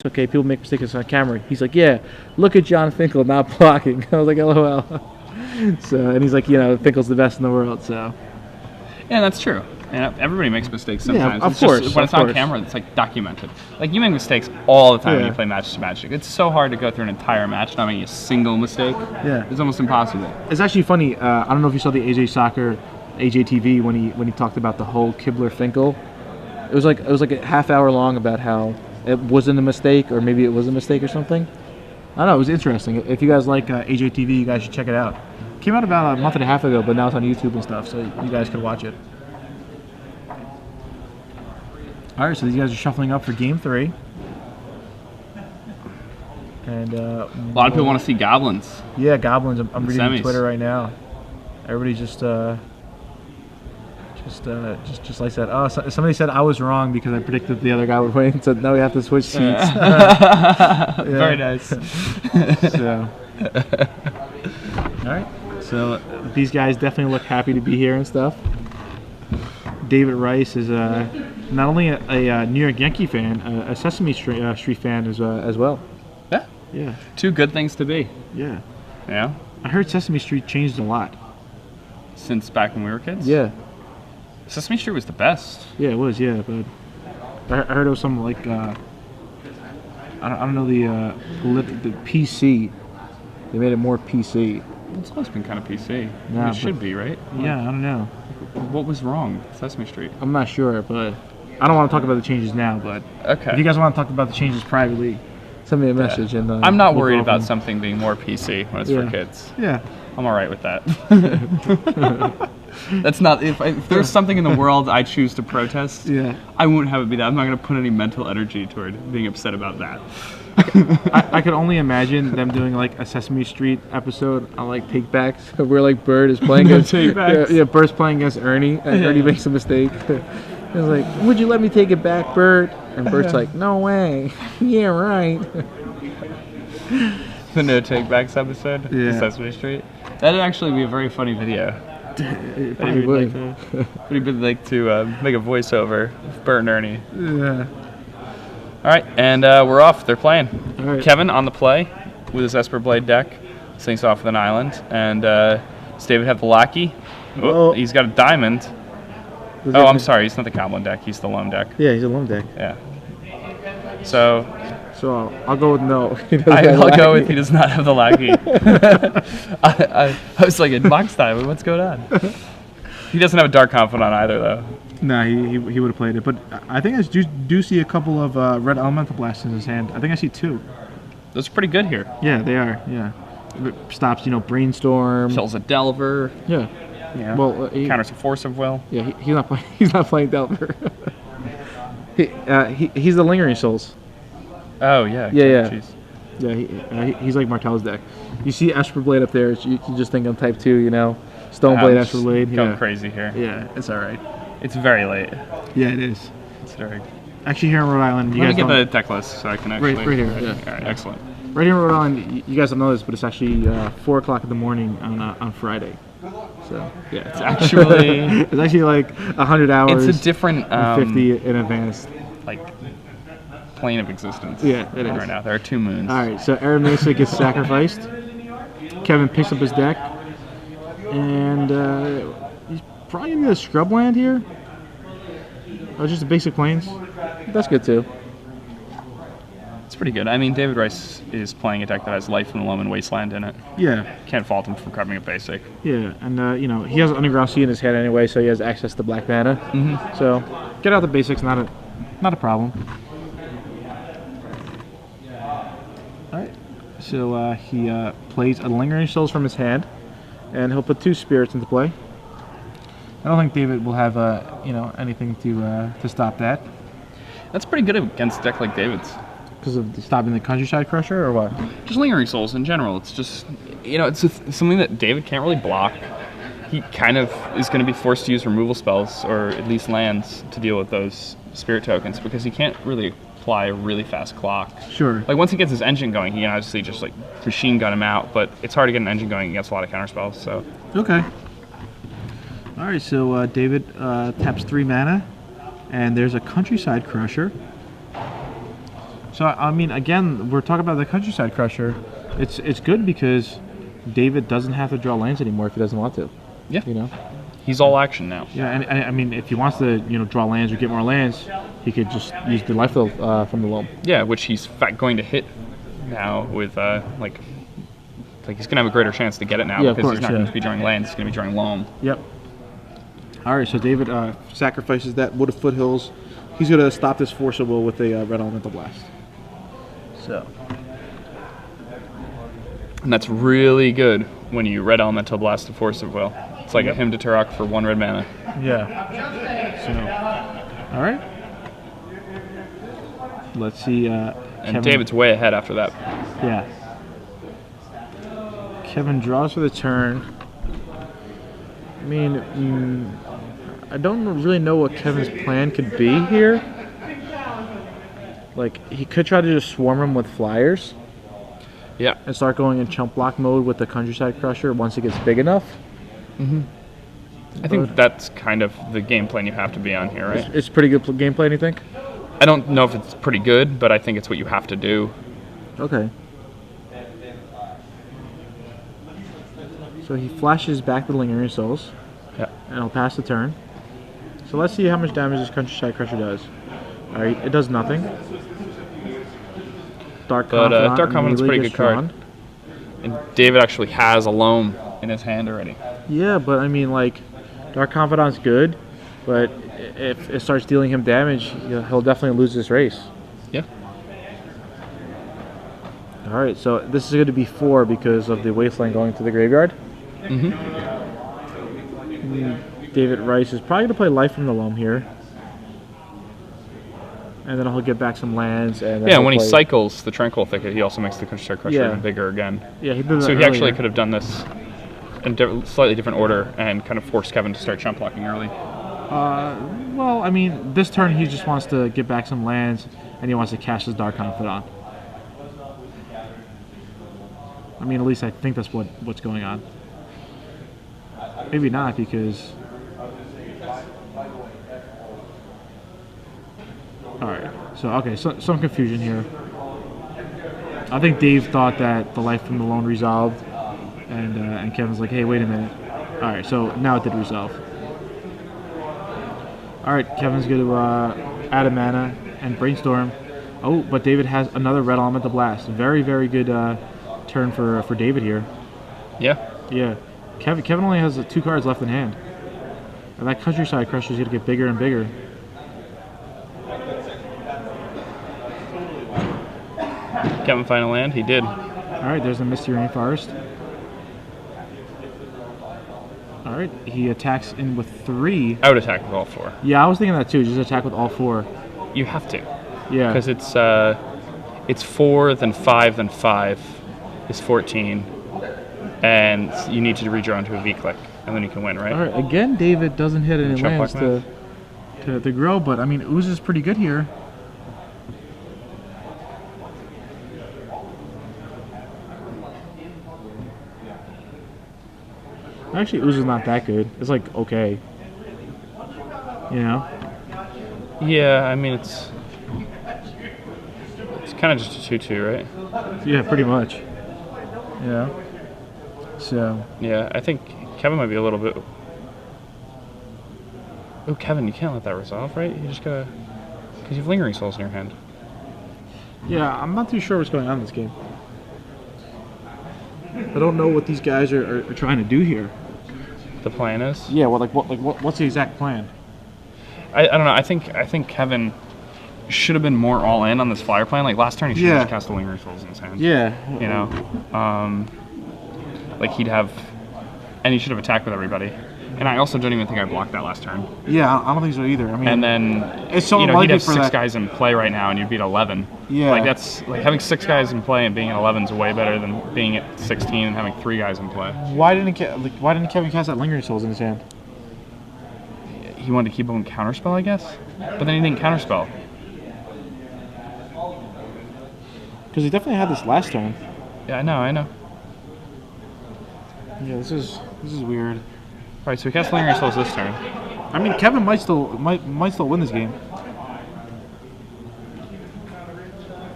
okay, people make mistakes on camera. He's like, yeah, look at John Finkel not blocking. I was like, LOL. So, and he's like, you know, Finkel's the best in the world, so. Yeah, that's true. And everybody makes mistakes sometimes. Yeah, of course. When it's on camera, it's like documented. Like you make mistakes all the time when you play Match to Magic. It's so hard to go through an entire match not making a single mistake. Yeah. It's almost impossible. It's actually funny. I don't know if you saw the AJ Soccer, AJTV when he talked about the whole Kibler Finkel. It was like a half hour long about how it wasn't a mistake, or maybe it was a mistake or something. I don't know. It was interesting. If you guys like AJTV, you guys should check it out. It came out about a month and a half ago, but now it's on YouTube and stuff, so you guys can watch it. All right, so these guys are shuffling up for Game 3. And a lot of people want to see goblins. Yeah, goblins. I'm reading semis. Twitter right now. Everybody's just like that. Oh, somebody said I was wrong because I predicted the other guy would win. So now we have to switch seats. Very nice. So, all right. So these guys definitely look happy to be here and stuff. David Rice is not only a New York Yankee fan, a Sesame Street fan as well. Yeah. Yeah. Two good things to be. Yeah. Yeah. I heard Sesame Street changed a lot. Since back when we were kids? Yeah. Sesame Street was the best. Yeah, it was, yeah, but I heard it was some like I don't know the PC. They made it more PC. It's always been kind of PC. Nah, it should be, right? Yeah, I don't know. What was wrong with Sesame Street? I'm not sure, but I don't want to talk about the changes now. But okay, if you guys want to talk about the changes privately, send me a message. And I'm not worried about something being more PC when it's for kids. Yeah, I'm all right with that. That's not if there's something in the world I choose to protest. Yeah, I won't have it be that. I'm not going to put any mental energy toward being upset about that. I could only imagine them doing like a Sesame Street episode on like take backs where like Bird is playing against yeah, Bird's playing against Ernie and Ernie makes a mistake. It's like, would you let me take it back, Bird? And Bird's like, no way. Yeah, right. The no take backs episode of Sesame Street. That'd actually be a very funny video. It probably would. Would he like to make a voiceover of Bert and Ernie? Yeah. All right, and we're off. They're playing. All right. Kevin on the play with his Esper Blade deck. Sinks off with an island. And does David have the lackey? Oh, he's got a diamond. Oh, I'm sorry. He's not the Goblin deck. He's the Loam deck. Yeah, he's a Loam deck. Yeah. So I'll go with no. I'll go with he does not have the lackey. I was like, in box time, what's going on? He doesn't have a Dark Confidant either, though. No, he would have played it. But I think I do see a couple of red Elemental Blasts in his hand. I think I see 2. Those are pretty good here. Yeah, they are. Yeah. It stops, Brainstorm. Kills a Delver. Yeah. Yeah. Well, counters a Force of Will. Yeah, he's not playing. He's not playing Delver. He's the Lingering Souls. Oh yeah. Yeah. Jeez. Yeah, he's like Martel's deck. You see Esper Blade up there, you can just think of type 2, Stone Blade, Esper Blade. Going crazy here. Yeah, it's all right. It's very late. Yeah, it is. Considering. Actually, here in Rhode Island, Let me get the deck list so I can actually. Right here. Yeah. All right, excellent. Right here in Rhode Island, you guys don't know this, but it's actually 4 o'clock in the morning on Friday. So yeah, it's actually it's actually like 100 hours. It's a different 50 in advance. Like plane of existence. Yeah, it is. Right now, there are 2 moons. All right, so Aaron Mesa gets sacrificed. Kevin picks up his deck, and he's probably gonna get a scrub land here. Oh, just a basic plains. That's good too. It's pretty good. I mean, David Rice is playing a deck that has Life from the Loam and Wasteland in it. Yeah. Can't fault him for grabbing a basic. Yeah, and he has Underground Sea in his head anyway, so he has access to black mana. Mm-hmm. So get out the basics, not a problem. All right. So he plays a Lingering Souls from his hand, and he'll put 2 spirits into play. I don't think David will have anything to stop that. That's pretty good against a deck like David's. Because of stopping the Countryside Crusher, or what? Just Lingering Souls in general. It's just, it's something that David can't really block. He kind of is going to be forced to use removal spells, or at least lands, to deal with those spirit tokens, because he can't really apply a really fast clock. Sure. Like, once he gets his engine going, he can obviously just, machine gun him out, but it's hard to get an engine going against a lot of counter spells, so. Okay. All right, so David taps 3 mana, and there's a Countryside Crusher. So I mean, again, we're talking about the Countryside Crusher. It's good because David doesn't have to draw lands anymore if he doesn't want to. Yeah. You know. He's all action now. Yeah, and I mean, if he wants to, draw lands or get more lands, he could just use the life from the loam. Yeah, which he's going to hit now with like he's gonna have a greater chance to get it now because he's not going to be drawing lands. He's going to be drawing loam. Yep. All right, so David sacrifices that Wood of Foothills. He's going to stop this Force of Will with a Red Elemental Blast. So. And that's really good when you Red Elemental Blast to Force of Will. It's like a Hymn to Turok for 1 red mana. Yeah. So, all right. Let's see. And Kevin, David's way ahead after that. Yeah. Kevin draws for the turn. I mean, I don't really know what Kevin's plan could be here. Like, he could try to just swarm him with flyers. Yeah. And start going in chump block mode with the Countryside Crusher once it gets big enough. Mm-hmm. I think that's kind of the game plan you have to be on here, right? It's pretty good game plan, you think? I don't know if it's pretty good, but I think it's what you have to do. Okay. So he flashes back the Lingering Souls. Yeah. And he'll pass the turn. So let's see how much damage this Countryside Crusher does. Alright, it does nothing. Dark Confidant's a pretty good card. And David actually has a loam in his hand already. Yeah, but I mean, like, Dark Confidant's good, but if it starts dealing him damage, he'll definitely lose this race. Yeah. Alright, so this is going to be 4 because of the Wasteland going to the graveyard. Mm-hmm. David Rice is probably going to play Life from the Loam here. And then he'll get back some lands. And then when he cycles the Tranquil Thicket, he also makes the Countryside Crusher even bigger again. Yeah, he did that So he actually could have done this in slightly different order and kind of forced Kevin to start chump blocking early. Well, I mean, this turn he just wants to get back some lands, and he wants to cash his Dark Confidant. I mean, at least I think that's what's going on. Maybe not, because... Alright, so, okay, so some confusion here. I think Dave thought that the Life from the Loan resolved, and Kevin's like, hey, wait a minute. Alright, so now it did resolve. Alright, Kevin's going to add a mana and Brainstorm. Oh, but David has another Red Elemental Blast. Very, very good turn for David here. Yeah. Yeah. Kevin only has 2 cards left in hand. And that Countryside Crusher is going to get bigger and bigger. Kevin final land? He did. Alright, there's the Misty Rainforest. Alright, he attacks in with 3. I would attack with all 4. Yeah, I was thinking that too. Just attack with all 4. You have to. Yeah. Because it's 4, then 5, then 5 is 14. And you need to redraw into a V-click, and then you can win, right? Alright, again, David doesn't hit any lands to grow, but I mean, Ooze is pretty good here. Actually, Ooze is not that good. It's like, okay. You know? Yeah, I mean, it's kind of just a 2-2, right? Yeah, pretty much. Yeah. So. Yeah, I think Kevin might be a little bit... Oh, Kevin, you can't let that resolve, right? You just gotta... Because you have Lingering Souls in your hand. Yeah, I'm not too sure what's going on in this game. I don't know what these guys are trying to do here. The plan is? Yeah, well, what's the exact plan? I don't know. I think Kevin should have been more all in on this flyer plan. Like last turn, he should have just cast the Lingering Souls in his hand. Yeah. You know? Like he'd have... And he should have attacked with everybody. And I also don't even think I blocked that last turn. Yeah, I don't think so either. I mean, and then it's so he'd have for 6 that. guys in play right now, and you'd beat 11. Yeah, like that's like having 6 guys in play and being at 11 is way better than being at 16 and having 3 guys in play. Why didn't Kevin cast that Lingering Souls in his hand? He wanted to keep him in counterspell, I guess. But then he didn't counterspell. Because he definitely had this last turn. Yeah, I know. Yeah, this is weird. All right, so we cast Lingering Souls this turn. I mean, Kevin might still win this game.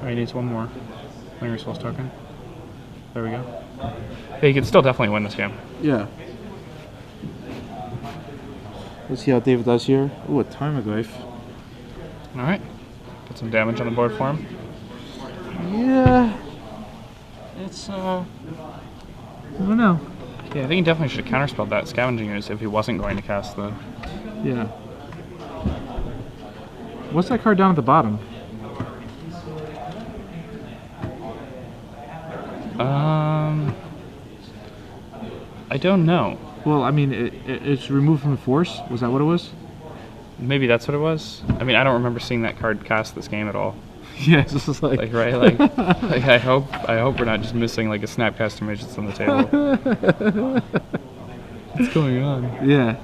All he needs one more Lingering Souls token. There we go. Hey, he could still definitely win this game. Yeah. Let's see how David does here. Ooh, a Tarmogoyf. All right. Put some damage on the board for him. Yeah. It's, I don't know. Yeah, I think he definitely should have counterspelled that Scavenging Ooze if he wasn't going to cast the... Yeah. What's that card down at the bottom? I don't know. Well, I mean, it's removed from the force. Was that what it was? Maybe that's what it was. I mean, I don't remember seeing that card cast this game at all. Yeah, it's just like right, like I hope we're not just missing like a Snapcaster Mage that's on the table. What's going on? Yeah.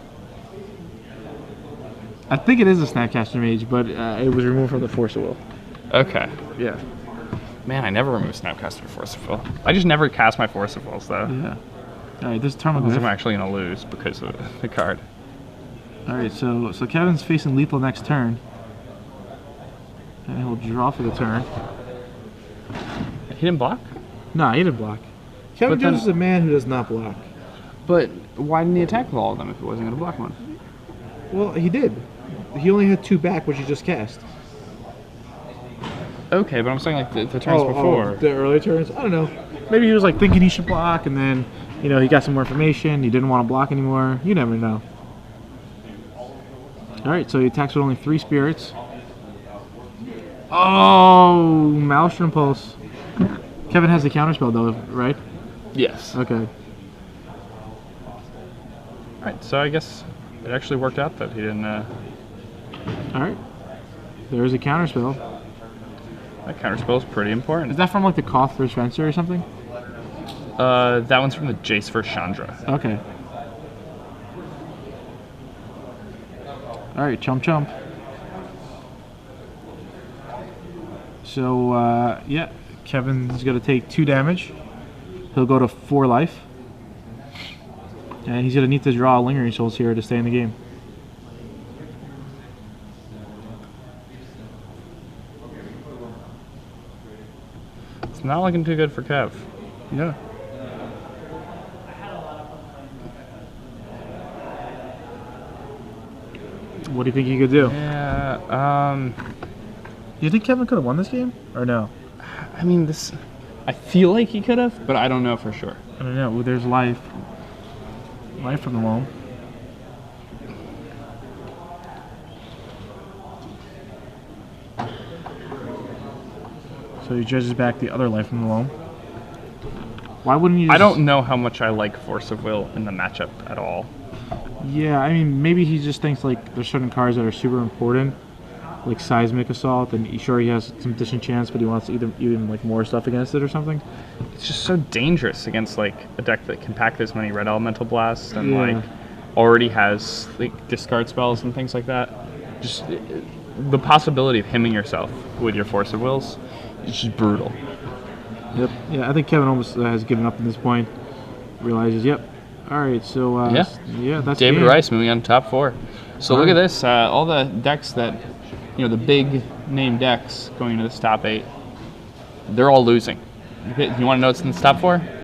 I think it is a Snapcaster Mage, but it was removed from the Force of Will. Okay. Yeah. Man, I never remove Snapcaster or Force of Will. I just never cast my Force of Wills though. Yeah. All right, this is I'm Tarmogoyf. actually gonna lose because of the card. All right, so Kevin's facing lethal next turn, and he'll draw for the turn. He didn't block? Nah, he didn't block. Kevin But then- Jones is a man who does not block. But why didn't he attack with all of them if he wasn't gonna block one? Well, he did. He only had 2 back, which he just cast. Okay, but I'm saying like the turns before. The early turns? I don't know. Maybe he was like thinking he should block, and then, you know, he got some more information. He didn't want to block anymore. You never know. All right, so he attacks with only 3 spirits. Oh, Maelstrom Pulse. Kevin has the counterspell though, right? Yes. Okay. Alright, so I guess it actually worked out that he didn't. All right. There's a counterspell. That counterspell is pretty important. Is that from like the Koth for Spencer or something? That one's from the Jace for Chandra. Okay. All right, chump chump. So yeah, Kevin's gonna take 2 damage. He'll go to 4 life, and he's gonna need to draw a Lingering Souls here to stay in the game. It's not looking too good for Kev. Yeah. What do you think he could do? Yeah. Do you think Kevin could have won this game, or no? I mean, this. I feel like he could have, but I don't know for sure. I don't know. Well, there's life. Life from the loam. So he judges back the other life from the loam. Why wouldn't you? I don't know how much I like Force of Will in the matchup at all. Yeah, I mean, maybe he just thinks like there's certain cards that are super important, like Seismic Assault, and sure he has some disenchants, but he wants even like more stuff against it or something. It's just so dangerous against like a deck that can pack this many Red Elemental Blasts and Yeah. like already has like discard spells and things like that. Just the possibility of hemming yourself with your Force of Wills is just brutal. Yep. Yeah, I think Kevin almost has given up at this point. Realizes, yep. All right, so yeah, that's David game. Rice moving on to top 4. So All look right. at this. All the decks that, you know, the big name decks going into this top 8, they're all losing. You want to know what's in this top 4?